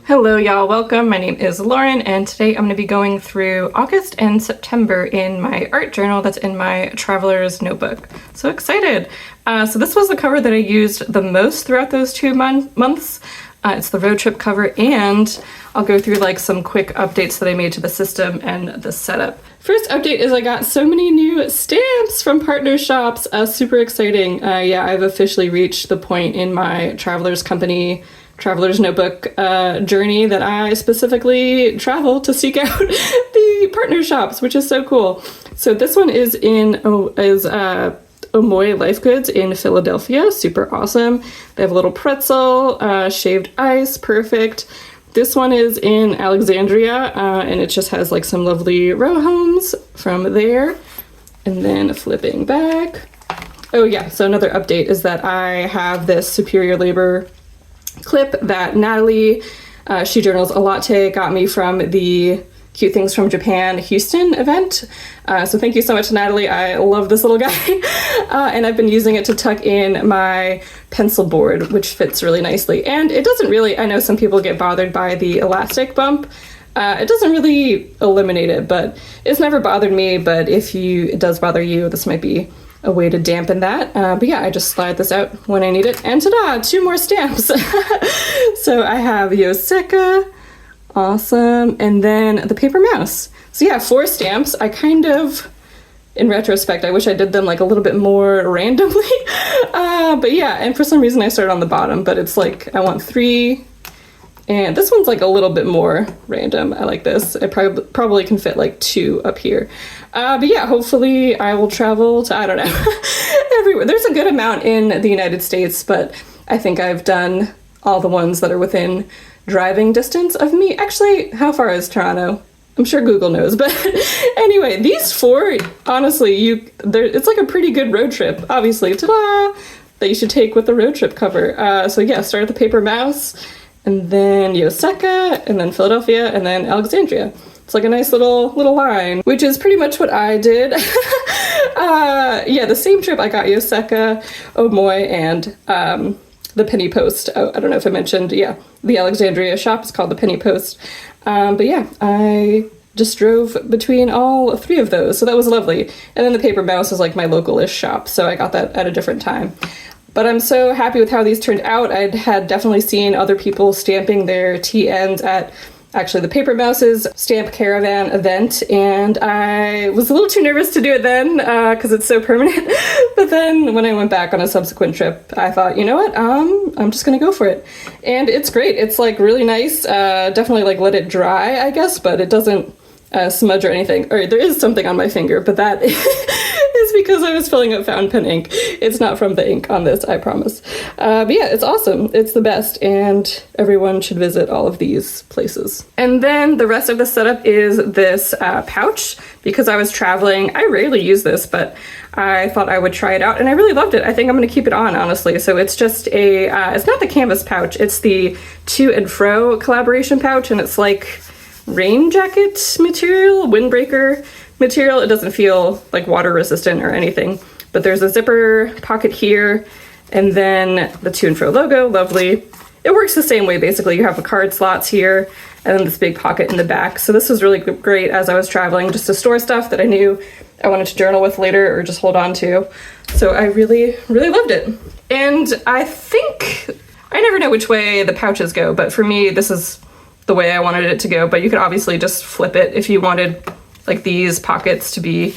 Hello y'all, welcome. My name is Lauren and today I'm going to be going through August and September in my art journal that's in my traveler's notebook. So excited! So this was the cover that I used the most throughout those 2 months. It's the road trip cover, and I'll go through like some quick updates that I made to the system and the setup. First update is I got so many new stamps from partner shops. Super exciting. Yeah, I've officially reached the point in my traveler's notebook journey that I specifically travel to seek out the partner shops, which is so cool. So this one is Omoy Life Goods in Philadelphia. Super awesome. They have a little pretzel, shaved ice, perfect. This one is in Alexandria, and it just has like some lovely row homes from there. And then flipping back. Oh yeah, so another update is that I have this Superior Labor clip that Natalie, she journals a latte, got me from the Cute Things from Japan Houston event. So thank you so much, Natalie. I love this little guy. And I've been using it to tuck in my pencil board, which fits really nicely. And it doesn't really, I know some people get bothered by the elastic bump. It doesn't really eliminate it, but it's never bothered me. But if it does bother you, this might be a way to dampen that. But yeah, I just slide this out when I need it. And ta-da, 2 more stamps. So I have Yoseka, awesome, and then the paper mouse. So yeah, 4 stamps. I kind of, in retrospect, I wish I did them like a little bit more randomly. But yeah, and for some reason I started on the bottom, but it's like I want 3. And this one's like a little bit more random. I like this. I probably can fit like 2 up here. But yeah, hopefully I will travel to, I don't know, everywhere. There's a good amount in the United States, but I think I've done all the ones that are within driving distance of me. Actually, how far is Toronto? I'm sure Google knows, but anyway, these 4, honestly, it's like a pretty good road trip, obviously, ta-da, that you should take with the road trip cover. So yeah, start with the paper mouse, and then Yoseka, and then Philadelphia, and then Alexandria. It's like a nice little line, which is pretty much what I did. Yeah, the same trip I got Yoseka, Omoy, and the Penny Post. Oh, I don't know if I mentioned, yeah, the Alexandria shop is called the Penny Post. But yeah, I just drove between all 3 of those, so that was lovely. And then the paper mouse is like my local-ish shop, so I got that at a different time. But I'm so happy with how these turned out. I had definitely seen other people stamping their TNs at actually the Paper Mouse's Stamp Caravan event, and I was a little too nervous to do it then because it's so permanent. But then when I went back on a subsequent trip, I thought, you know what, I'm just gonna go for it. And it's great. It's like really nice. Definitely like let it dry, I guess, but it doesn't smudge or anything. Or there is something on my finger, but that is because I was filling up fountain pen ink. It's not from the ink on this, I promise. But yeah, it's awesome. It's the best, and everyone should visit all of these places. And then the rest of the setup is this pouch. Because I was traveling, I rarely use this, but I thought I would try it out, and I really loved it. I think I'm going to keep it on, honestly. So it's just it's not the canvas pouch, it's the To and Fro collaboration pouch, and it's like rain jacket material, windbreaker material. It doesn't feel like water resistant or anything, but there's a zipper pocket here, and then the To and Fro logo, lovely. It works the same way, basically. You have the card slots here, and then this big pocket in the back. So this was really great as I was traveling, just to store stuff that I knew I wanted to journal with later or just hold on to. So I really, really loved it. And I think, I never know which way the pouches go, but for me, this is the way I wanted it to go. But you could obviously just flip it if you wanted like these pockets to be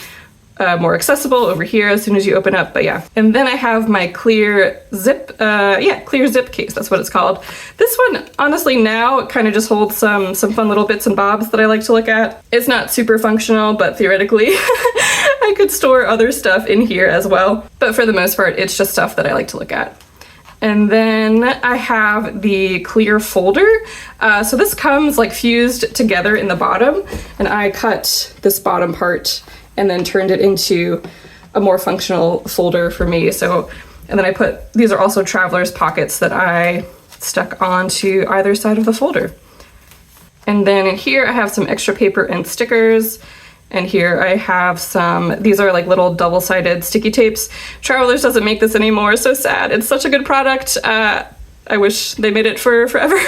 more accessible over here as soon as you open up, but yeah. And then I have my clear zip, clear zip case, that's what it's called. This one, honestly, now kind of just holds some fun little bits and bobs that I like to look at. It's not super functional, but theoretically, I could store other stuff in here as well. But for the most part, it's just stuff that I like to look at. And then I have the clear folder. So this comes like fused together in the bottom, and I cut this bottom part and then turned it into a more functional folder for me. So, and then these are also traveler's pockets that I stuck onto either side of the folder. And then in here I have some extra paper and stickers. And here I have these are like little double-sided sticky tapes. Travelers doesn't make this anymore, so sad. It's such a good product. I wish they made it for forever,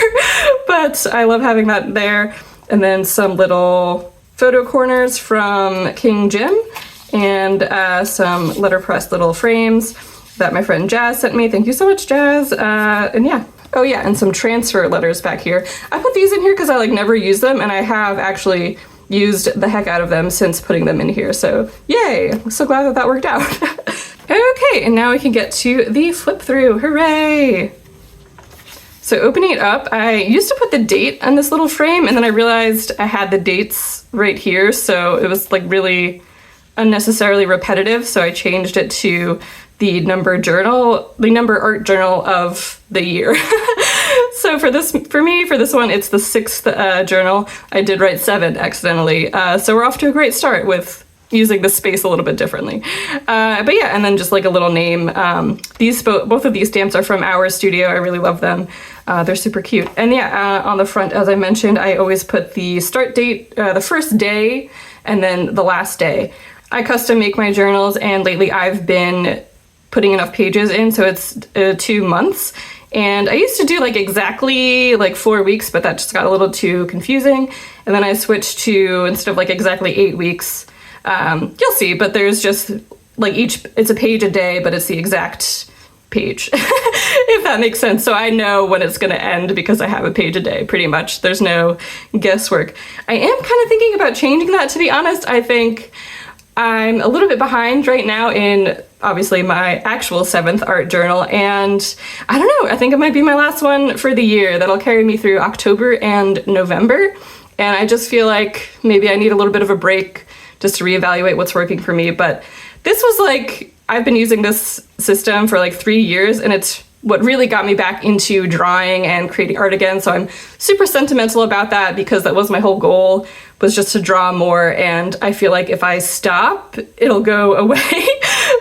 but I love having that there. And then some little photo corners from King Jim, and some letterpress little frames that my friend Jazz sent me. Thank you so much, Jazz. And yeah. Oh yeah, and some transfer letters back here. I put these in here because I like never use them, and I have actually used the heck out of them since putting them in here. So yay, I'm so glad that that worked out. Okay, and now we can get to the flip through. Hooray! So opening it up, I used to put the date on this little frame, and then I realized I had the dates right here, so it was like really unnecessarily repetitive, so I changed it to the number art journal of the year. So for this one, it's the 6th journal. I did write 7 accidentally, so we're off to a great start with using the space a little bit differently. But yeah, and then just like a little name. Both of these stamps are from our studio. I really love them. They're super cute. And yeah, on the front, as I mentioned, I always put the start date, the first day, and then the last day. I custom make my journals, and lately I've been putting enough pages in, so it's 2 months. And I used to do like exactly like 4 weeks, but that just got a little too confusing. And then I switched to, instead of like exactly 8 weeks, you'll see, but there's just like it's a page a day, but it's the exact page, if that makes sense. So I know when it's going to end because I have a page a day, pretty much. There's no guesswork. I am kind of thinking about changing that, to be honest. I think I'm a little bit behind right now in obviously my actual 7th art journal, and I don't know, I think it might be my last one for the year. That'll carry me through October and November, and I just feel like maybe I need a little bit of a break just to reevaluate what's working for me. But this was like, I've been using this system for like 3 years, and it's what really got me back into drawing and creating art again. So I'm super sentimental about that, because that was my whole goal, was just to draw more. And I feel like if I stop, it'll go away.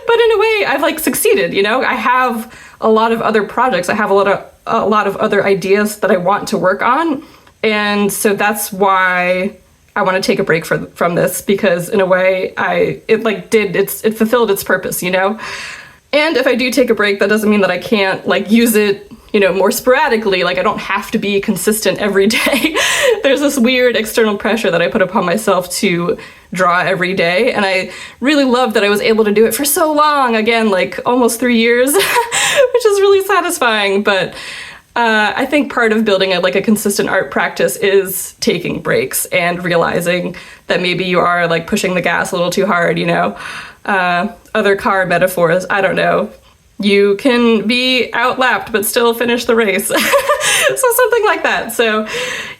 But in a way, I've like succeeded, you know? I have a lot of other projects. I have a lot of other ideas that I want to work on. And so that's why I want to take a break from this, because in a way it fulfilled its purpose, you know? And if I do take a break, that doesn't mean that I can't like use it, you know, more sporadically. Like I don't have to be consistent every day. There's this weird external pressure that I put upon myself to draw every day. And I really love that I was able to do it for so long, again, like almost 3 years, which is really satisfying. But I think part of building a consistent art practice is taking breaks and realizing that maybe you are like pushing the gas a little too hard, you know. Other car metaphors, I don't know. You can be outlapped but still finish the race. So something like that. So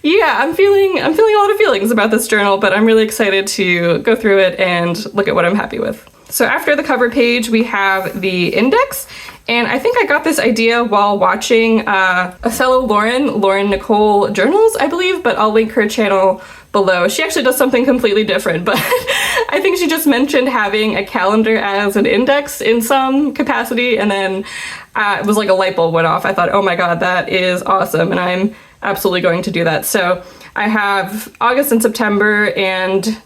yeah, I'm feeling a lot of feelings about this journal, but I'm really excited to go through it and look at what I'm happy with. So after the cover page, we have the index. And I think I got this idea while watching a fellow Lauren Nicole Journals, I believe, but I'll link her channel below. She actually does something completely different, but I think she just mentioned having a calendar as an index in some capacity, and then it was like a light bulb went off. I thought, oh my god, that is awesome, and I'm absolutely going to do that. So I have August and September and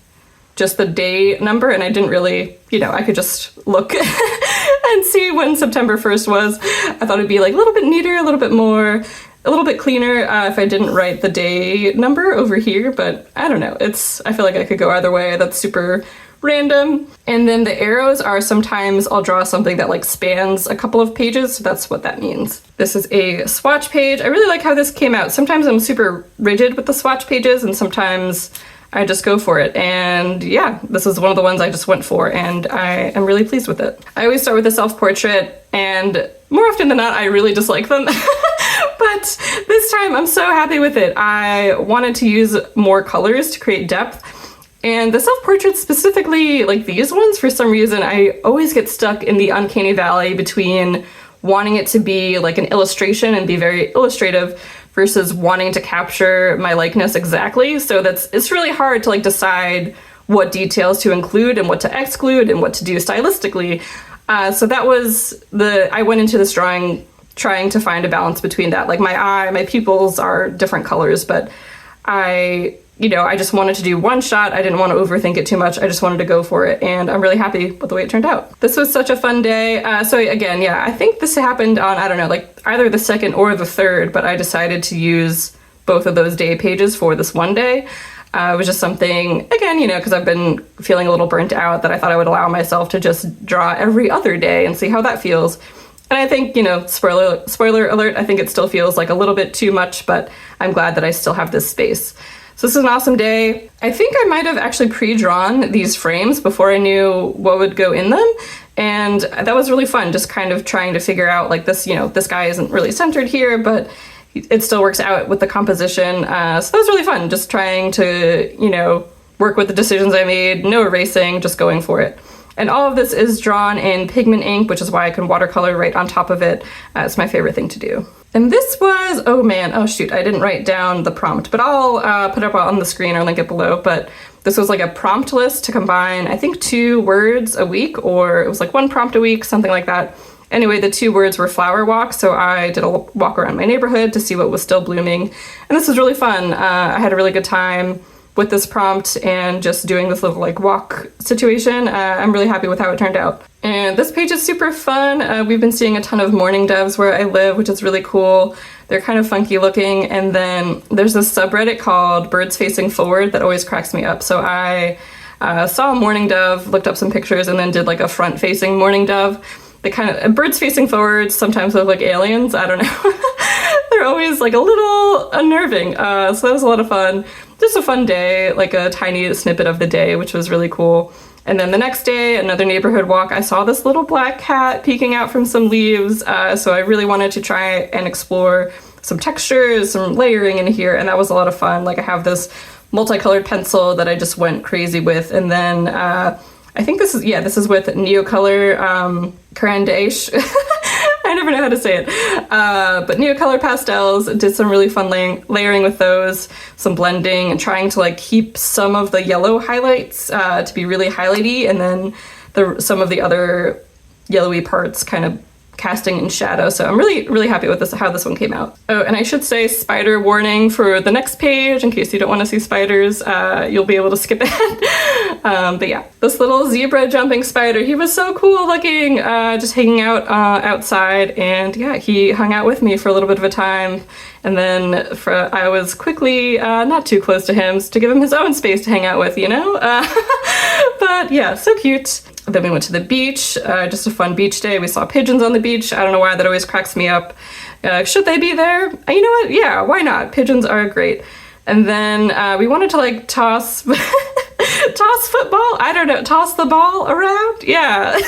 just the day number, and I didn't really, you know, I could just look and see when September 1st was. I thought it'd be like a little bit neater, a little bit cleaner if I didn't write the day number over here, but I don't know. I feel like I could go either way. That's super random. And then the arrows are, sometimes I'll draw something that like spans a couple of pages, so that's what that means. This is a swatch page. I really like how this came out. Sometimes I'm super rigid with the swatch pages, and sometimes I just go for it. And yeah, this is one of the ones I just went for, and I am really pleased with it. I always start with a self-portrait, and more often than not, I really dislike them. But this time I'm so happy with it. I wanted to use more colors to create depth. And the self-portraits, specifically like these ones, for some reason, I always get stuck in the uncanny valley between wanting it to be like an illustration and be very illustrative versus wanting to capture my likeness exactly. So it's really hard to like decide what details to include and what to exclude and what to do stylistically. So that was I went into this drawing trying to find a balance between that. Like my pupils are different colors, but I you know, I just wanted to do one shot. I didn't want to overthink it too much. I just wanted to go for it, and I'm really happy with the way it turned out. This was such a fun day. So again, yeah, I think this happened on, I don't know, like either the 2nd or the 3rd, but I decided to use both of those day pages for this one day. It was just something, again, you know, because I've been feeling a little burnt out, that I thought I would allow myself to just draw every other day and see how that feels. And I think, you know, spoiler alert, I think it still feels like a little bit too much, but I'm glad that I still have this space. So this is an awesome day. I think I might have actually pre-drawn these frames before I knew what would go in them. And that was really fun, just kind of trying to figure out, like, this, you know, this guy isn't really centered here, but it still works out with the composition. So that was really fun, just trying to, you know, work with the decisions I made, no erasing, just going for it. And all of this is drawn in pigment ink, which is why I can watercolor right on top of it. It's my favorite thing to do. And this was, oh man, oh shoot, I didn't write down the prompt, but I'll put it up on the screen or link it below. But this was like a prompt list to combine, I think, 2 words a week, or it was like 1 prompt a week, something like that. Anyway, the 2 words were flower walk, so I did a walk around my neighborhood to see what was still blooming. And this was really fun. I had a really good time with this prompt and just doing this little like walk situation. I'm really happy with how it turned out. And this page is super fun. We've been seeing a ton of mourning doves where I live, which is really cool. They're kind of funky looking. And then there's this subreddit called Birds Facing Forward that always cracks me up. So I saw a mourning dove, looked up some pictures, and then did like a front facing mourning dove. They kind of, birds facing forward sometimes look like aliens, I don't know. They're always like a little unnerving. So that was a lot of fun. Just a fun day, like a tiny snippet of the day, which was really cool. And then the next day, another neighborhood walk, I saw this little black cat peeking out from some leaves. So I really wanted to try and explore some textures, some layering in here, and that was a lot of fun. Like I have this multicolored pencil that I just went crazy with. And then I think this is with Neocolor Carandache. I never know how to say it. But Neocolor pastels, did some really fun layering with those, some blending, and trying to like keep some of the yellow highlights to be really highlighty, and then some of the other yellowy parts kind of casting in shadow. So I'm really happy with how this one came out. Oh, and I should say spider warning for the next page in case you don't want to see spiders. You'll be able to skip it. But yeah, this little zebra jumping spider, he was so cool looking, just hanging out outside, and yeah, he hung out with me for a little bit of a time. And then I was quickly not too close to him to give him his own space to hang out with, you know? But yeah, so cute. Then we went to the beach, just a fun beach day. We saw pigeons on the beach. I don't know why, that always cracks me up. Should they be there? You know what? Yeah, why not? Pigeons are great. And then we wanted to like toss football? I don't know, toss the ball around? Yeah.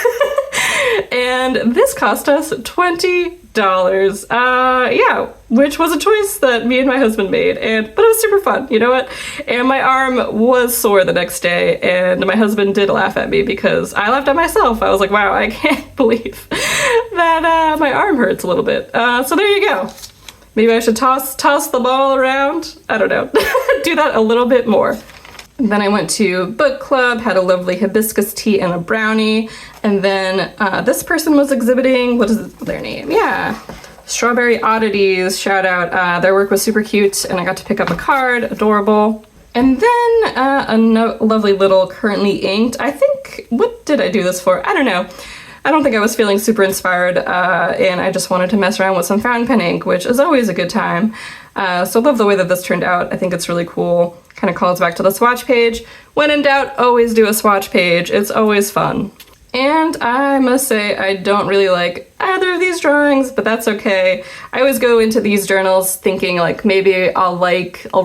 And this cost us $20. Yeah, which was a choice that me and my husband made, but it was super fun, you know what? And my arm was sore the next day, and my husband did laugh at me because I laughed at myself. I was like, wow, I can't believe that my arm hurts a little bit. So there you go. Maybe I should toss the ball around. I don't know. Do that a little bit more. And then I went to book club, had a lovely hibiscus tea and a brownie. And then this person was exhibiting, what is their name? Yeah, Strawberry Oddities, shout out. Their work was super cute, and I got to pick up a card, adorable. And then a lovely little currently inked, I think, what did I do this for? I don't know. I don't think I was feeling super inspired, and I just wanted to mess around with some fountain pen ink, which is always a good time. So I love the way that this turned out. I think it's really cool. Kind of calls back to the swatch page. When in doubt, always do a swatch page. It's always fun. And I must say, I don't really like either of these drawings, but that's okay. I always go into these journals thinking like maybe I'll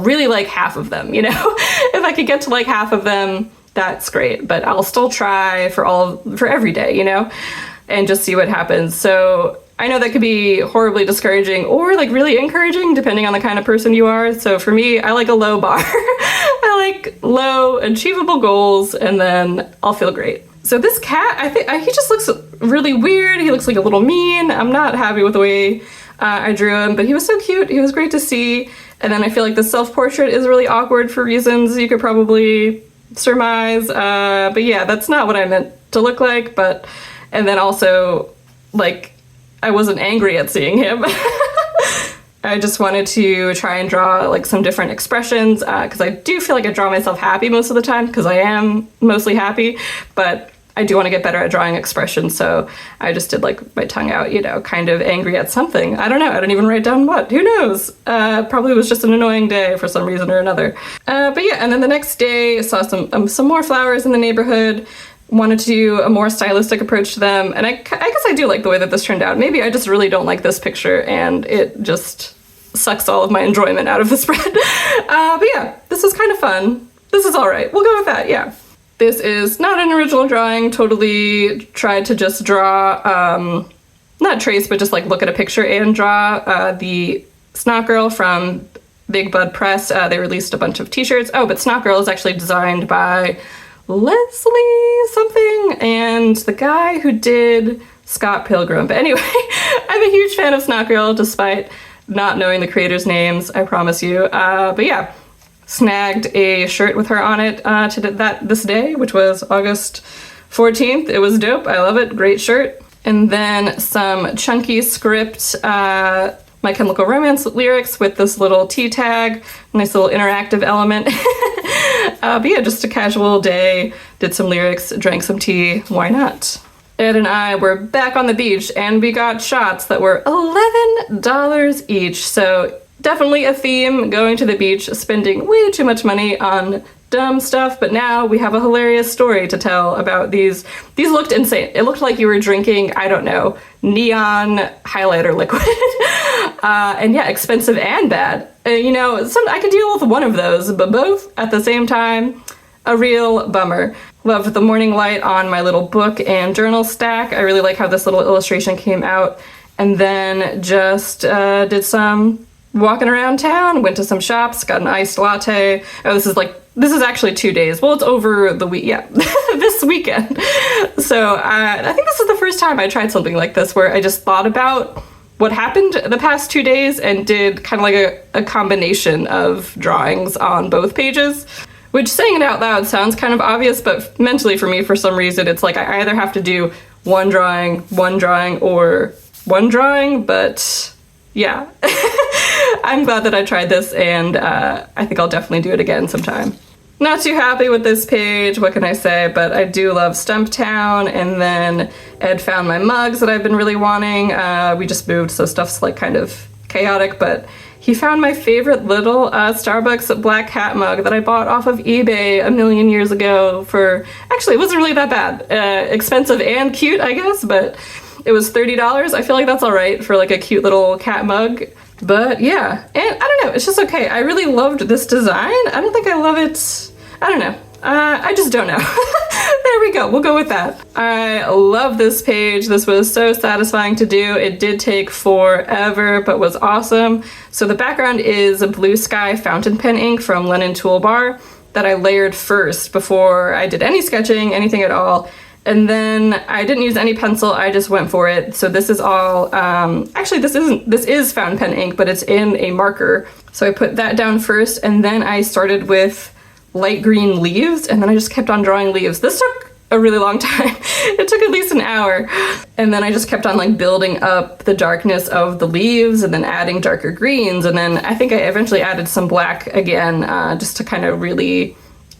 really like half of them, you know? If I could get to like half of them, that's great, but I'll still try for every day, you know, and just see what happens. So I know that could be horribly discouraging or like really encouraging depending on the kind of person you are. So for me, I like a low bar. I like low achievable goals, and then I'll feel great. So this cat, I think he just looks really weird. He looks like a little mean. I'm not happy with the way I drew him, but he was so cute. He was great to see. And then I feel like the self-portrait is really awkward for reasons you could probably surmise, but yeah, that's not what I meant to look like. And then also, like, I wasn't angry at seeing him. I just wanted to try and draw like some different expressions because I do feel like I draw myself happy most of the time because I am mostly happy, but I do want to get better at drawing expressions, so I just did like my tongue out, you know, kind of angry at something. I don't know, I didn't even write down what, who knows? Probably was just an annoying day for some reason or another. But yeah, and then the next day saw some more flowers in the neighborhood, wanted to do a more stylistic approach to them, and I guess I do like the way that this turned out. Maybe I just really don't like this picture and it just sucks all of my enjoyment out of the spread. But yeah, this was kind of fun. This is all right, we'll go with that, yeah. This is not an original drawing, totally tried to just draw, not trace, but just like look at a picture and draw the Snot Girl from Big Bud Press. They released a bunch of t-shirts. Oh, but Snot Girl is actually designed by Leslie something, and the guy who did Scott Pilgrim. But anyway, I'm a huge fan of Snot Girl, despite not knowing the creators' names, I promise you. But yeah. Snagged a shirt with her on it this day, which was August 14th. It was dope. I love it. Great shirt. And then some chunky script, My Chemical Romance lyrics with this little T tag, nice little interactive element. But yeah, just a casual day. Did some lyrics, drank some tea. Why not? Ed and I were back on the beach and we got shots that were $11 each. So definitely a theme, going to the beach, spending way too much money on dumb stuff, but now we have a hilarious story to tell about these. These looked insane. It looked like you were drinking, I don't know, neon highlighter liquid. And yeah, expensive and bad. You know, I could deal with one of those, but both at the same time, a real bummer. Loved the morning light on my little book and journal stack. I really like how this little illustration came out. And then just did some walking around town, went to some shops, got an iced latte. Oh, this is actually 2 days. Well, it's over the week, yeah, this weekend. So I think this is the first time I tried something like this where I just thought about what happened the past 2 days and did kind of like a combination of drawings on both pages, which saying it out loud sounds kind of obvious, but mentally for me, for some reason, it's like I either have to do one drawing, or one drawing, but yeah. I'm glad that I tried this, and I think I'll definitely do it again sometime. Not too happy with this page, what can I say, but I do love Stumptown, and then Ed found my mugs that I've been really wanting. We just moved, so stuff's like kind of chaotic, but he found my favorite little Starbucks black hat mug that I bought off of eBay a million years ago for, actually it wasn't really that bad. Expensive and cute, I guess, but it was $30. I feel like that's all right for like a cute little cat mug. But yeah, and I don't know, it's just okay. I really loved this design. I don't think I love it. I don't know. I just don't know. There we go. We'll go with that. I love this page. This was so satisfying to do. It did take forever, but was awesome. So the background is a blue sky fountain pen ink from Lennon Toolbar that I layered first before I did any sketching, anything at all. And then I didn't use any pencil, I just went for it. So this is all, actually this is fountain pen ink, but it's in a marker. So I put that down first, and then I started with light green leaves, and then I just kept on drawing leaves. This took a really long time. It took at least an hour. And then I just kept on like building up the darkness of the leaves and then adding darker greens. And then I think I eventually added some black again, just to kind of really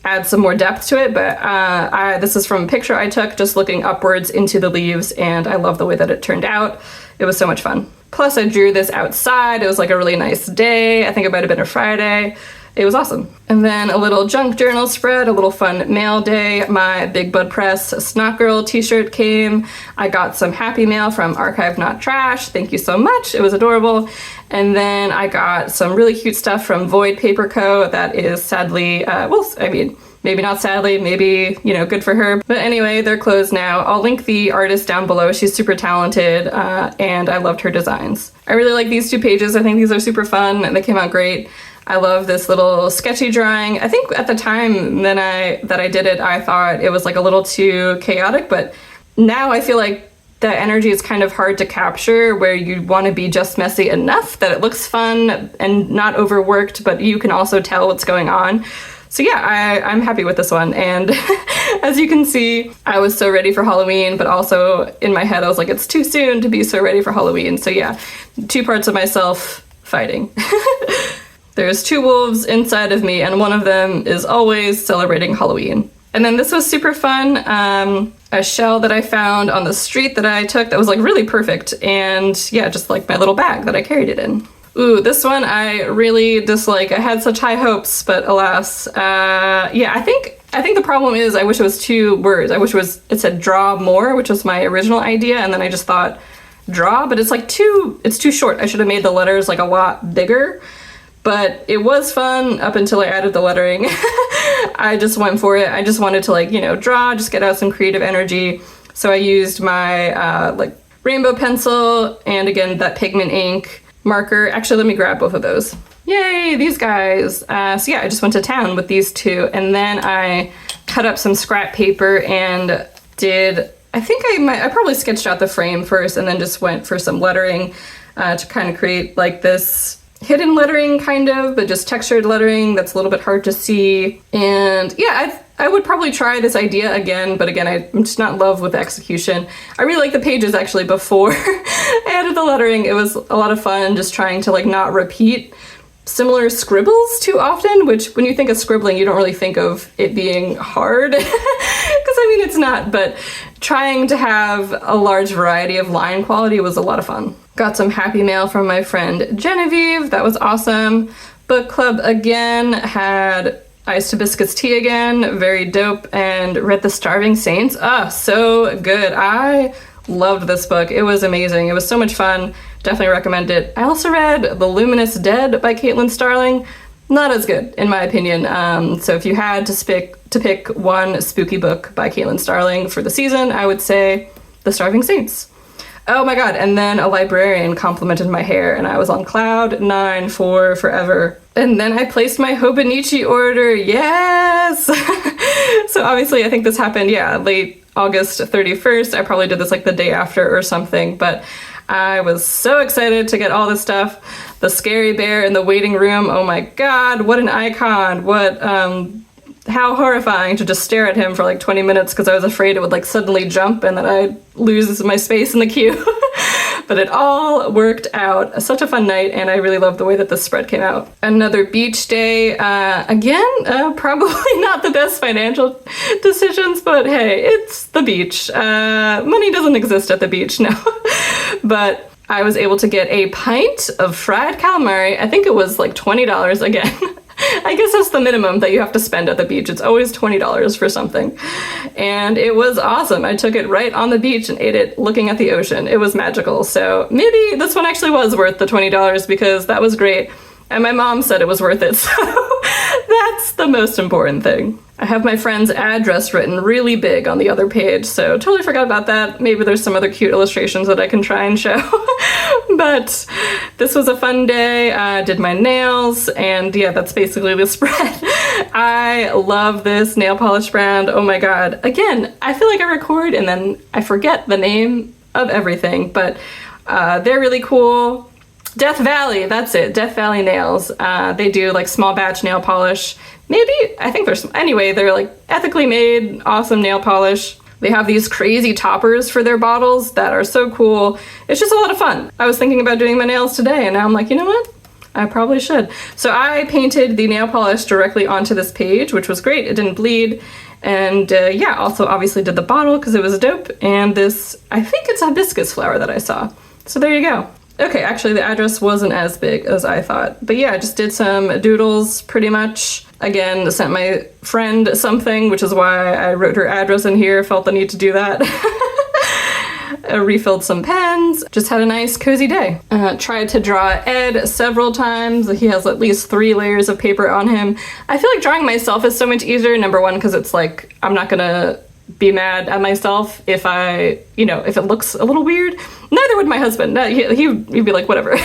add some more depth to it, but this is from a picture I took just looking upwards into the leaves, and I love the way that it turned out. It was so much fun. Plus I drew this outside. It was like a really nice day. I think it might have been a Friday. It was awesome. And then a little junk journal spread, a little fun mail day. My Big Bud Press Snot Girl t-shirt came. I got some happy mail from Archive Not Trash. Thank you so much. It was adorable. And then I got some really cute stuff from Void Paper Co. that is sadly, well, I mean, maybe not sadly, maybe, you know, good for her. But anyway, they're closed now. I'll link the artist down below. She's super talented, and I loved her designs. I really like these two pages. I think these are super fun, and they came out great. I love this little sketchy drawing. I think at the time that I did it, I thought it was like a little too chaotic, but now I feel like the energy is kind of hard to capture, where you want to be just messy enough that it looks fun and not overworked, but you can also tell what's going on. So yeah, I'm happy with this one. And as you can see, I was so ready for Halloween, but also in my head, I was like, it's too soon to be so ready for Halloween. So yeah, two parts of myself fighting. There's 2 wolves inside of me, and one of them is always celebrating Halloween. And then this was super fun. A shell that I found on the street that I took that was like really perfect. And yeah, just like my little bag that I carried it in. Ooh, this one I really dislike. I had such high hopes, but alas. Yeah, I think the problem is I wish it was 2 words. I wish it said draw more, which was my original idea. And then I just thought draw, but it's like it's too short. I should have made the letters like a lot bigger. But it was fun up until I added the lettering. I just went for it. I just wanted to like, draw, just get out some creative energy. So I used my like rainbow pencil and again, that pigment ink marker. Actually, let me grab both of those. Yay, these guys. So yeah, I just went to town with these 2. And then I cut up some scrap paper and I probably sketched out the frame first and then just went for some lettering to kind of create like this hidden lettering kind of, but just textured lettering that's a little bit hard to see. And yeah, I would probably try this idea again, but again, I'm just not in love with the execution. I really like the pages actually before I added the lettering. It was a lot of fun just trying to like not repeat similar scribbles too often, which when you think of scribbling, you don't really think of it being hard. Because I mean, it's not, but trying to have a large variety of line quality was a lot of fun. Got some happy mail from my friend Genevieve. That was awesome. Book club again, had iced hibiscus tea again, very dope, and read The Starving Saints. So good. I loved this book. It was amazing. It was so much fun. Definitely recommend it. I also read The Luminous Dead by Caitlin Starling. Not as good, in my opinion. So if you had to pick one spooky book by Caitlin Starling for the season, I would say The Starving Saints. Oh my god, and then a librarian complimented my hair, and I was on cloud 9 for forever. And then I placed my Hobonichi order, yes! So obviously I think this happened, late August 31st. I probably did this like the day after or something, but I was so excited to get all this stuff. The scary bear in the waiting room, oh my god, what an icon! How horrifying to just stare at him for like 20 minutes because I was afraid it would like suddenly jump and then I'd lose my space in the queue. But it all worked out. Such a fun night, and I really love the way that this spread came out. Another beach day. Again, probably not the best financial decisions, but hey, it's the beach. Money doesn't exist at the beach, no. But I was able to get a pint of fried calamari. I think it was like $20 again. I guess that's the minimum that you have to spend at the beach. It's always $20 for something. And it was awesome. I took it right on the beach and ate it looking at the ocean. It was magical. So maybe this one actually was worth the $20 because that was great. And my mom said it was worth it. So that's the most important thing. I have my friend's address written really big on the other page, so totally forgot about that. Maybe there's some other cute illustrations that I can try and show. But this was a fun day. Did my nails, and yeah, that's basically the spread. I love this nail polish brand. Oh my god. Again, I feel like I record and then I forget the name of everything, but they're really cool. Death Valley, that's it. Death Valley Nails. They do like small batch nail polish. They're like ethically made, awesome nail polish. They have these crazy toppers for their bottles that are so cool. It's just a lot of fun. I was thinking about doing my nails today, and now I'm like, you know what? I probably should. So I painted the nail polish directly onto this page, which was great. It didn't bleed. And also obviously did the bottle because it was dope. And this, I think it's a hibiscus flower that I saw. So there you go. Okay, actually the address wasn't as big as I thought. But yeah, I just did some doodles pretty much. Again, sent my friend something, which is why I wrote her address in here, felt the need to do that. Refilled some pens, just had a nice cozy day. Tried to draw Ed several times. He has at least 3 layers of paper on him. I feel like drawing myself is so much easier, number one, because it's like, I'm not gonna be mad at myself if if it looks a little weird. Neither would my husband. He'd be like, whatever.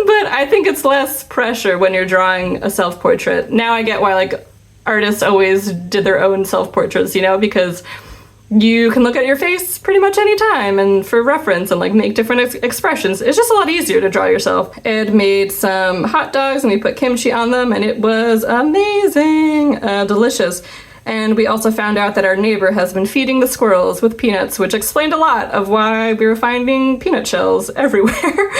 But I think it's less pressure when you're drawing a self-portrait. Now I get why like artists always did their own self-portraits, because you can look at your face pretty much any time and for reference and like make different expressions. It's just a lot easier to draw yourself. Ed made some hot dogs and we put kimchi on them and it was amazing, delicious. And we also found out that our neighbor has been feeding the squirrels with peanuts, which explained a lot of why we were finding peanut shells everywhere.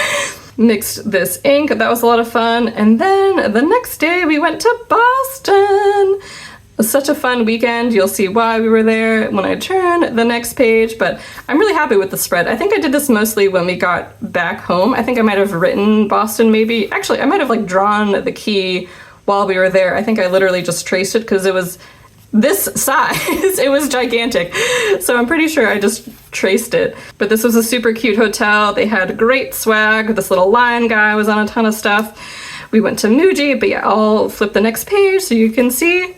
mixed this ink. That was a lot of fun. And then the next day we went to Boston. It was such a fun weekend. You'll see why we were there when I turn the next page, but I'm really happy with the spread. I think I did this mostly when we got back home. I think I might have written Boston maybe. Actually, I might have like drawn the key while we were there. I think I literally just traced it because it was this size. It was gigantic. So I'm pretty sure I just traced it. But this was a super cute hotel. They had great swag. This little lion guy was on a ton of stuff. We went to Muji, but yeah, I'll flip the next page so you can see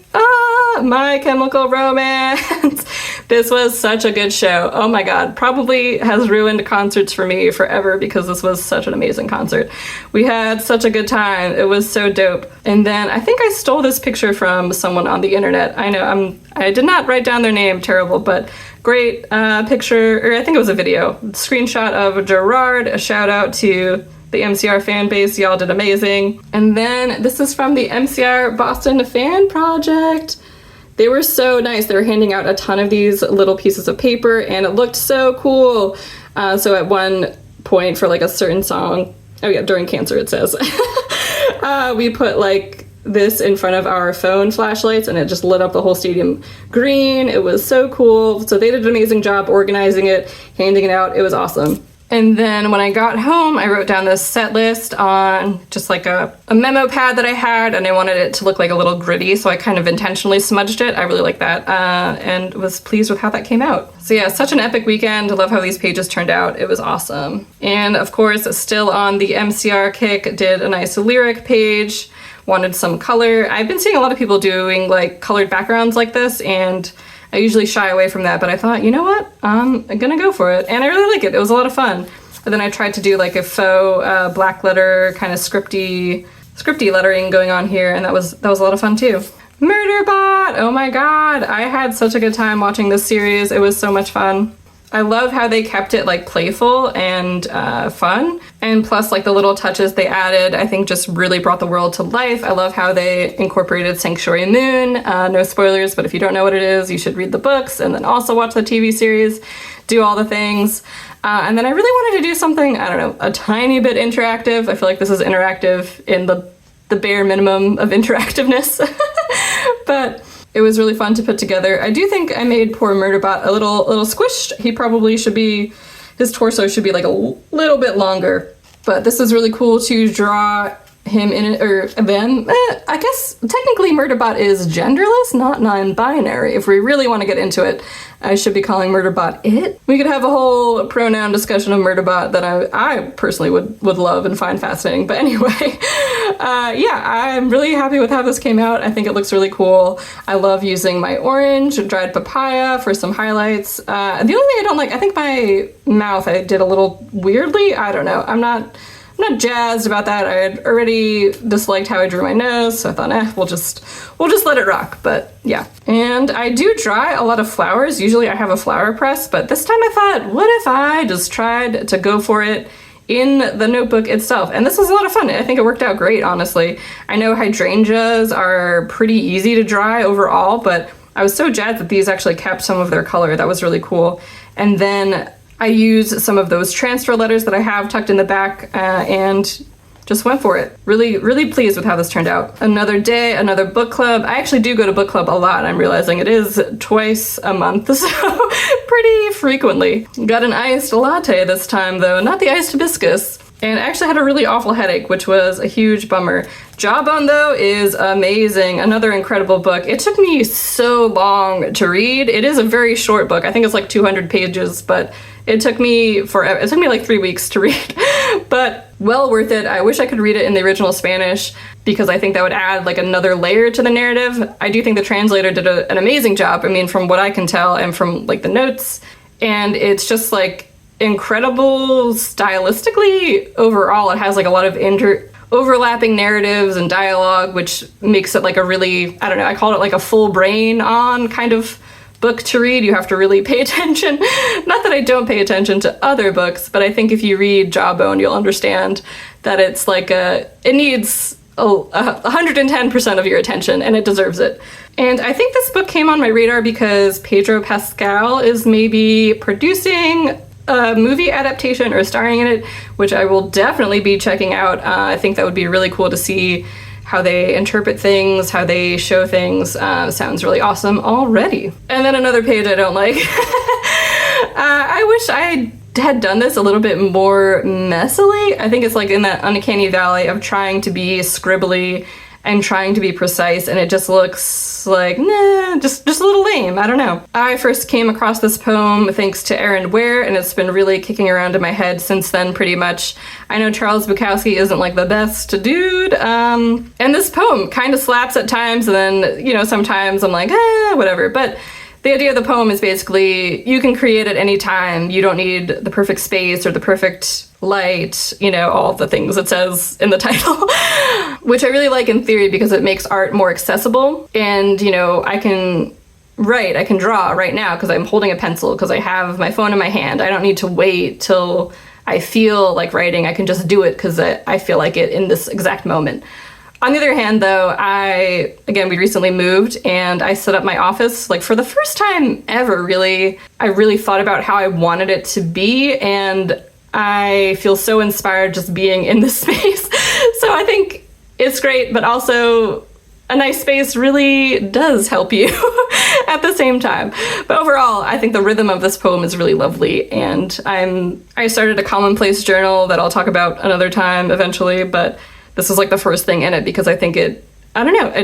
My Chemical Romance. This was such a good show. Oh my God, probably has ruined concerts for me forever because this was such an amazing concert. We had such a good time. It was so dope. And then I think I stole this picture from someone on the internet. I know I did not write down their name, terrible, but great picture, or I think it was a video. Screenshot of Gerard, a shout out to the MCR fan base, y'all did amazing. And then this is from the MCR Boston Fan Project. They were so nice. They were handing out a ton of these little pieces of paper and it looked so cool. So at one point for like a certain song, oh yeah, during Cancer it says, we put like this in front of our phone flashlights and it just lit up the whole stadium green. It was so cool. So they did an amazing job organizing it, handing it out. It was awesome. And then when I got home, I wrote down this set list on just like a memo pad that I had, and I wanted it to look like a little gritty, so I kind of intentionally smudged it. I really like that, and was pleased with how that came out. So yeah, such an epic weekend. I love how these pages turned out. It was awesome. And of course, still on the MCR kick, did a nice lyric page, wanted some color. I've been seeing a lot of people doing like colored backgrounds like this, and I usually shy away from that, but I thought, you know what? I'm gonna go for it. And I really like it. It was a lot of fun. And then I tried to do like a faux black letter, kind of scripty lettering going on here, and that was a lot of fun too. Murderbot! Oh my God, I had such a good time watching this series. It was so much fun. I love how they kept it like playful and fun, and plus like the little touches they added I think just really brought the world to life. I love how they incorporated Sanctuary Moon. No spoilers, but if you don't know what it is, you should read the books and then also watch the TV series, do all the things. And then I really wanted to do something, I don't know, a tiny bit interactive. I feel like this is interactive in the bare minimum of interactiveness, but it was really fun to put together. I do think I made poor Murderbot a little squished. He probably should be, his torso should be like a little bit longer. But this is really cool to draw him in it, or them. I guess technically Murderbot is genderless, not non-binary. If we really want to get into it, I should be calling Murderbot it. We could have a whole pronoun discussion of Murderbot that I personally would love and find fascinating. But anyway, yeah, I'm really happy with how this came out. I think it looks really cool. I love using my orange dried papaya for some highlights. The only thing I don't like, I think my mouth I did a little weirdly. I don't know. I'm not jazzed about that. I had already disliked how I drew my nose, so I thought, we'll just let it rock. But yeah. And I do dry a lot of flowers. Usually I have a flower press, but this time I thought, what if I just tried to go for it in the notebook itself? And this was a lot of fun. I think it worked out great, honestly. I know hydrangeas are pretty easy to dry overall, but I was so jazzed that these actually kept some of their color. That was really cool. And then I used some of those transfer letters that I have tucked in the back and just went for it. Really, really pleased with how this turned out. Another day, another book club. I actually do go to book club a lot. I'm realizing it is twice a month, so pretty frequently. Got an iced latte this time though, not the iced hibiscus. And I actually had a really awful headache, which was a huge bummer. Jawbone, though, is amazing. Another incredible book. It took me so long to read. It is a very short book. I think it's like 200 pages, but it took me forever. It took me like 3 weeks to read, but well worth it. I wish I could read it in the original Spanish because I think that would add like another layer to the narrative. I do think the translator did an amazing job. I mean, from what I can tell and from like the notes, and it's just like incredible stylistically overall. It has like a lot of overlapping narratives and dialogue, which makes it like a really, I don't know, I call it like a full brain on kind of book to read. You have to really pay attention. Not that I don't pay attention to other books, but I think if you read Jawbone, you'll understand that it's like it needs 110% of your attention, and it deserves it. And I think this book came on my radar because Pedro Pascal is maybe producing a movie adaptation or starring in it, which I will definitely be checking out. I think that would be really cool to see how they interpret things, how they show things. Sounds really awesome already. And then another page I don't like. I wish I had done this a little bit more messily. I think it's like in that uncanny valley of trying to be scribbly and trying to be precise, and it just looks like, nah, just a little lame. I don't know. I first came across this poem thanks to Aaron Ware, and it's been really kicking around in my head since then, pretty much. I know Charles Bukowski isn't like the best dude, and this poem kind of slaps at times, and then, you know, sometimes I'm like, whatever. But the idea of the poem is basically you can create at any time. You don't need the perfect space or the perfect light, you know, all the things it says in the title, which I really like in theory because it makes art more accessible. And, you know, I can write, I can draw right now because I'm holding a pencil, because I have my phone in my hand. I don't need to wait till I feel like writing. I can just do it because I feel like it in this exact moment. On the other hand, though, we recently moved and I set up my office, like for the first time ever, really. I really thought about how I wanted it to be, and I feel so inspired just being in this space. So I think it's great, but also a nice space really does help you at the same time. But overall, I think the rhythm of this poem is really lovely, and I started a commonplace journal that I'll talk about another time eventually, but this was like the first thing in it because I think it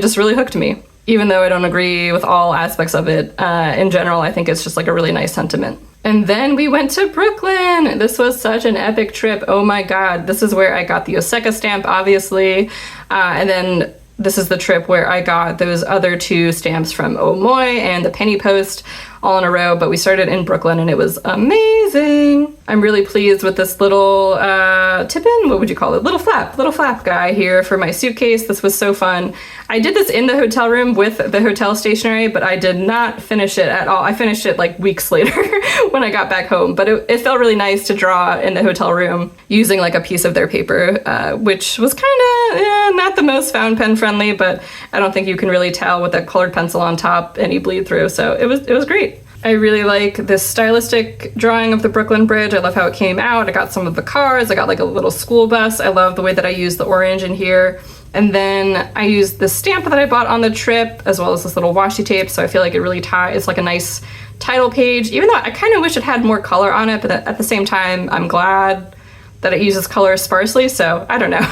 just really hooked me. Even though I don't agree with all aspects of it, in general, I think it's just like a really nice sentiment. And then we went to Brooklyn. This was such an epic trip. Oh my God. This is where I got the Oseka stamp, obviously. And then this is the trip where I got those other two stamps from Omoy and the Penny Post all in a row, but we started in Brooklyn and it was amazing. I'm really pleased with this little tip-in, what would you call it? Little flap guy here for my suitcase. This was so fun. I did this in the hotel room with the hotel stationery, but I did not finish it at all. I finished it like weeks later when I got back home, but it felt really nice to draw in the hotel room using like a piece of their paper, which was kind of not the most fountain pen friendly, but I don't think you can really tell with that colored pencil on top any bleed through, so it was great. I really like this stylistic drawing of the Brooklyn Bridge. I love how it came out. I got some of the cars. I got like a little school bus. I love the way that I used the orange in here. And then I used the stamp that I bought on the trip, as well as this little washi tape. So I feel like it really ties. It's like a nice title page, even though I kind of wish it had more color on it, but at the same time, I'm glad that it uses color sparsely, so I don't know.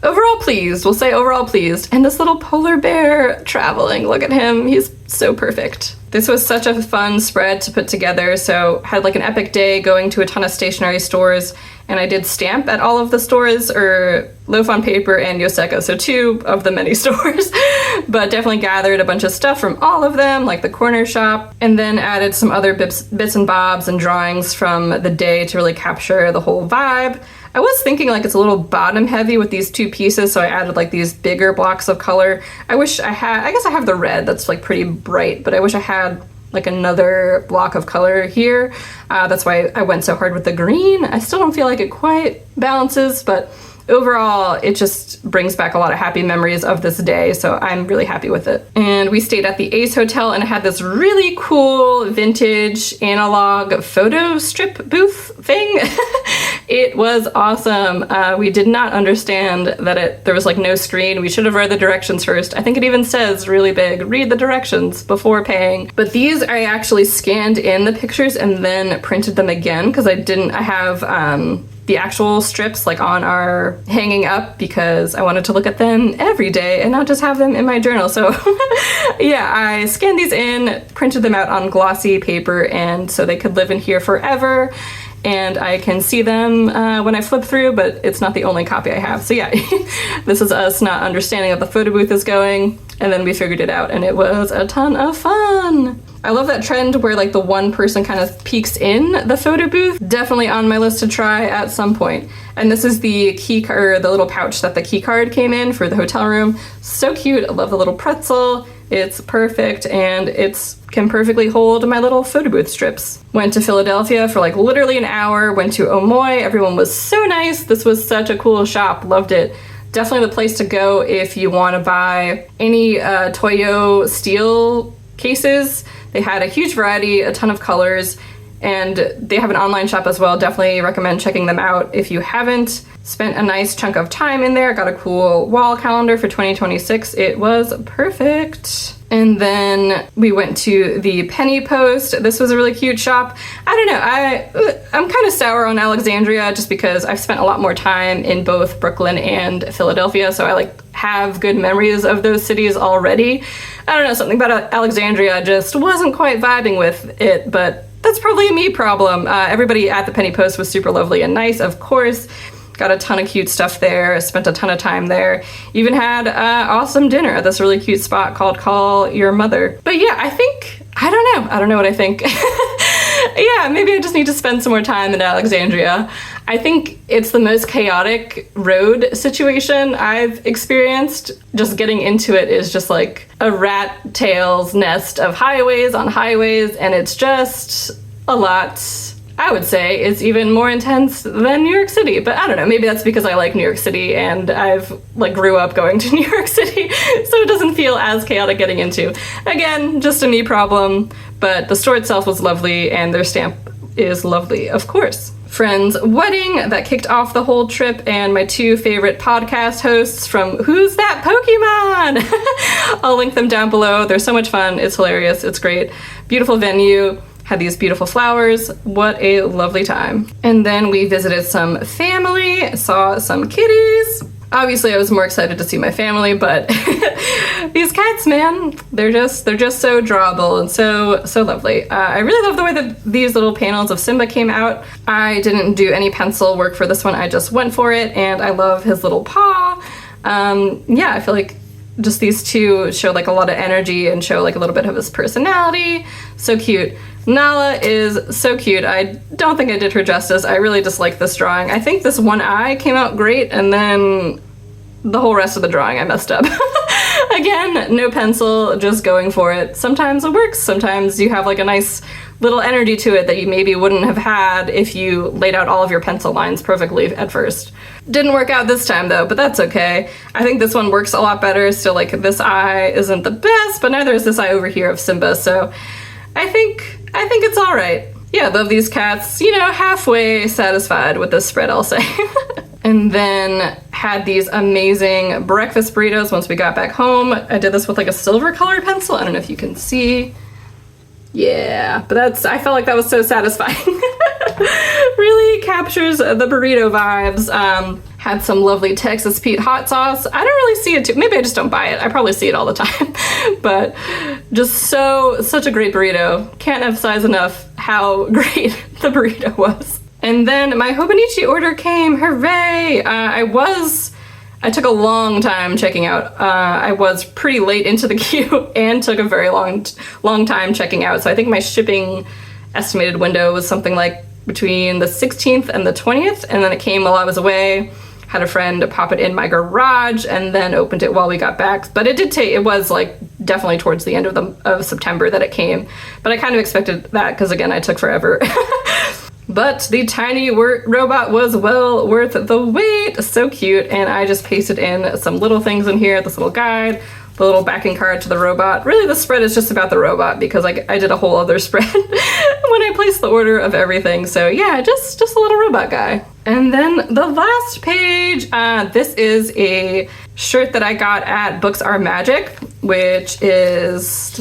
Overall pleased, we'll say overall pleased. And this little polar bear traveling, look at him, he's so perfect. This was such a fun spread to put together, so had like an epic day going to a ton of stationery stores, and I did stamp at all of the stores, or Loaf on Paper and Yoseka, so 2 of the many stores, but definitely gathered a bunch of stuff from all of them, like the corner shop, and then added some other bits and bobs and drawings from the day to really capture the whole vibe. I was thinking like it's a little bottom heavy with these 2 pieces, so I added like these bigger blocks of color. I guess I have the red that's like pretty bright, but I wish I had like another block of color here. That's why I went so hard with the green. I still don't feel like it quite balances, but overall, it just brings back a lot of happy memories of this day, so I'm really happy with it. And we stayed at the Ace Hotel and it had this really cool vintage analog photo strip booth thing. It was awesome. We did not understand that there was like no screen. We should have read the directions first. I think it even says really big, read the directions before paying. But these I actually scanned in the pictures and then printed them again because I have the actual strips like on our hanging up because I wanted to look at them every day and not just have them in my journal. So yeah, I scanned these in, printed them out on glossy paper, and so they could live in here forever. And I can see them when I flip through, but it's not the only copy I have. So yeah, this is us not understanding how the photo booth is going, and then we figured it out, and it was a ton of fun. I love that trend where like the one person kind of peeks in the photo booth. Definitely on my list to try at some point. And this is the key card, the little pouch that the key card came in for the hotel room. So cute. I love the little pretzel. It's perfect, and it can perfectly hold my little photo booth strips. Went to Philadelphia for like literally an hour, went to Omoy. Everyone was so nice. This was such a cool shop. Loved it. Definitely the place to go if you want to buy any Toyo steel cases. They had a huge variety, a ton of colors, And they have an online shop as well. Definitely recommend checking them out if you haven't. Spent a nice chunk of time in there. Got a cool wall calendar for 2026. It was perfect. And then we went to the Penny Post. This was a really cute shop. I don't know, I'm kind of sour on Alexandria just because I've spent a lot more time in both Brooklyn and Philadelphia, so I have good memories of those cities already. I don't know, something about Alexandria just wasn't quite vibing with it, but that's probably a me problem. Everybody at the Penny Post was super lovely and nice, of course. Got a ton of cute stuff there, spent a ton of time there. Even had awesome dinner at this really cute spot called Call Your Mother. But yeah, I don't know what I think. Yeah, maybe I just need to spend some more time in Alexandria. I think it's the most chaotic road situation I've experienced. Just getting into it is just like a rat tail's nest of highways on highways, and it's just a lot. I would say it's even more intense than New York City, but I don't know, maybe that's because I like New York City and I've grew up going to New York City, so it doesn't feel as chaotic getting into. Again, just a me problem, but the store itself was lovely and their stamp is lovely, of course. Friend's wedding that kicked off the whole trip, and my two favorite podcast hosts from Who's That Pokemon? I'll link them down below. They're so much fun. It's hilarious. It's great. Beautiful venue. Had these beautiful flowers. What a lovely time. And then we visited some family, saw some kitties. Obviously I was more excited to see my family, but these cats, man, they're just so drawable and so lovely. I really love the way that these little panels of Simba came out. I didn't do any pencil work for this one, I just went for it, and I love his little paw. Yeah, I feel like just these two show a lot of energy and show a little bit of his personality. So cute. Nala is so cute. I don't think I did her justice. I really dislike this drawing. I think this one eye came out great, and then the whole rest of the drawing I messed up. Again, no pencil, just going for it. Sometimes it works. Sometimes you have a nice little energy to it that you maybe wouldn't have had if you laid out all of your pencil lines perfectly at first. Didn't work out this time though, but that's okay. I think this one works a lot better. Still, this eye isn't the best, but neither is this eye over here of Simba, so I think it's all right. Yeah, love these cats, halfway satisfied with this spread, I'll say. And then had these amazing breakfast burritos once we got back home. I did this with a silver colored pencil. I don't know if you can see. Yeah, but I felt like that was so satisfying. Really captures the burrito vibes. Had some lovely Texas Pete hot sauce. I don't really see it too. Maybe I just don't buy it. I probably see it all the time. But just such a great burrito. Can't emphasize enough how great the burrito was. And then my Hobonichi order came. Hooray! I took a long time checking out. I was pretty late into the queue and took a very long time checking out. So I think my shipping estimated window was something between the 16th and the 20th, and then it came while I was away. Had a friend pop it in my garage and then opened it while we got back. But it was definitely towards the end of September that it came. But I kind of expected that because, again, I took forever. But the tiny robot was well worth the wait. So cute. And I just pasted in some little things in here, this little guide, the little backing card to the robot. Really, the spread is just about the robot because I did a whole other spread when I placed the order of everything. So yeah, just a little robot guy. And then the last page, this is a shirt that I got at Books Are Magic, which is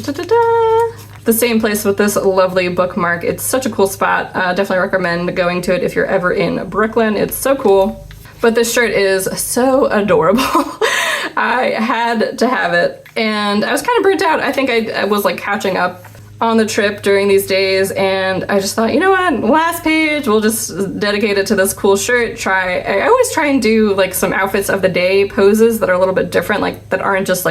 the same place with this lovely bookmark. It's such a cool spot. Definitely recommend going to it if you're ever in Brooklyn. It's so cool. But this shirt is so adorable. I had to have it. And I was kind of burnt out. I think I was catching up on the trip during these days, and I just thought, you know what, last page, we'll just dedicate it to this cool shirt. I always try and do some outfits of the day poses that are a little bit different, that aren't just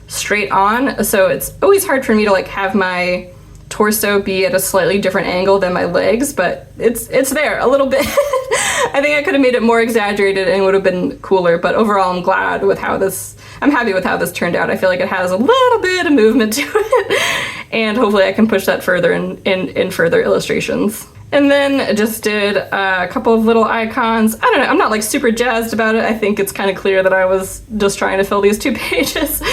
straight on. So it's always hard for me to have my torso be at a slightly different angle than my legs, but it's there a little bit. I think I could have made it more exaggerated and it would have been cooler, but overall I'm happy with how this turned out. I feel like it has a little bit of movement to it, and hopefully I can push that further in further illustrations. And then just did a couple of little icons. I don't know, I'm not super jazzed about it. I think it's kind of clear that I was just trying to fill these 2 pages,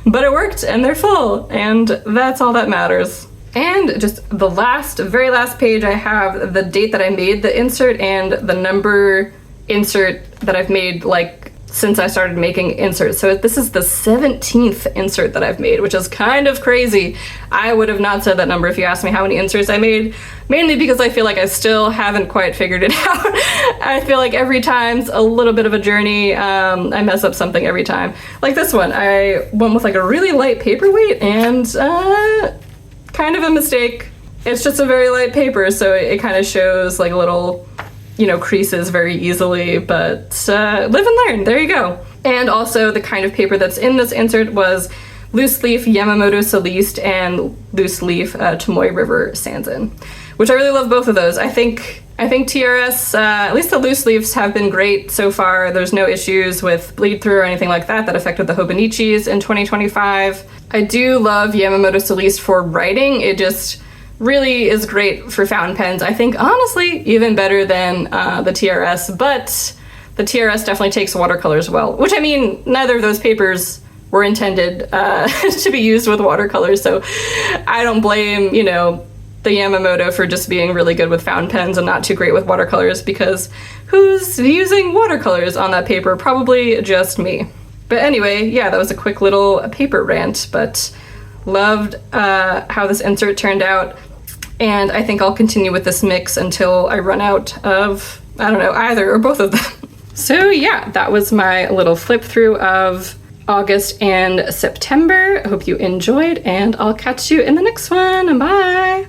but it worked and they're full, and that's all that matters. And just the very last page, I have the date that I made the insert and the number insert that I've made like since I started making inserts. So this is the 17th insert that I've made, which is kind of crazy. I would have not said that number if you asked me how many inserts I made, mainly because I feel like I still haven't quite figured it out. I feel like every time's a little bit of a journey. I mess up something every time. Like this one, I went with like a really light paperweight and kind of a mistake. It's just a very light paper, so it kind of shows like little, you know, creases very easily, but live and learn, there you go. And also the kind of paper that's in this insert was loose leaf Yamamoto Celeste and loose leaf Tomoe River Sanzin, which I really love both of those. I think TRS, at least the loose leaves have been great so far. There's no issues with bleed through or anything like that affected the Hobonichis in 2025. I do love Yamamoto Celeste for writing. It just really is great for fountain pens. I think, honestly, even better than the TRS, but the TRS definitely takes watercolors well, which, I mean, neither of those papers were intended to be used with watercolors, so I don't blame, you know, the Yamamoto for just being really good with fountain pens and not too great with watercolors, because who's using watercolors on that paper? Probably just me. But anyway, yeah, that was a quick little paper rant, but loved how this insert turned out, and I think I'll continue with this mix until I run out of, I don't know, either or both of them. So yeah, that was my little flip through of August and September. I hope you enjoyed, and I'll catch you in the next one. Bye!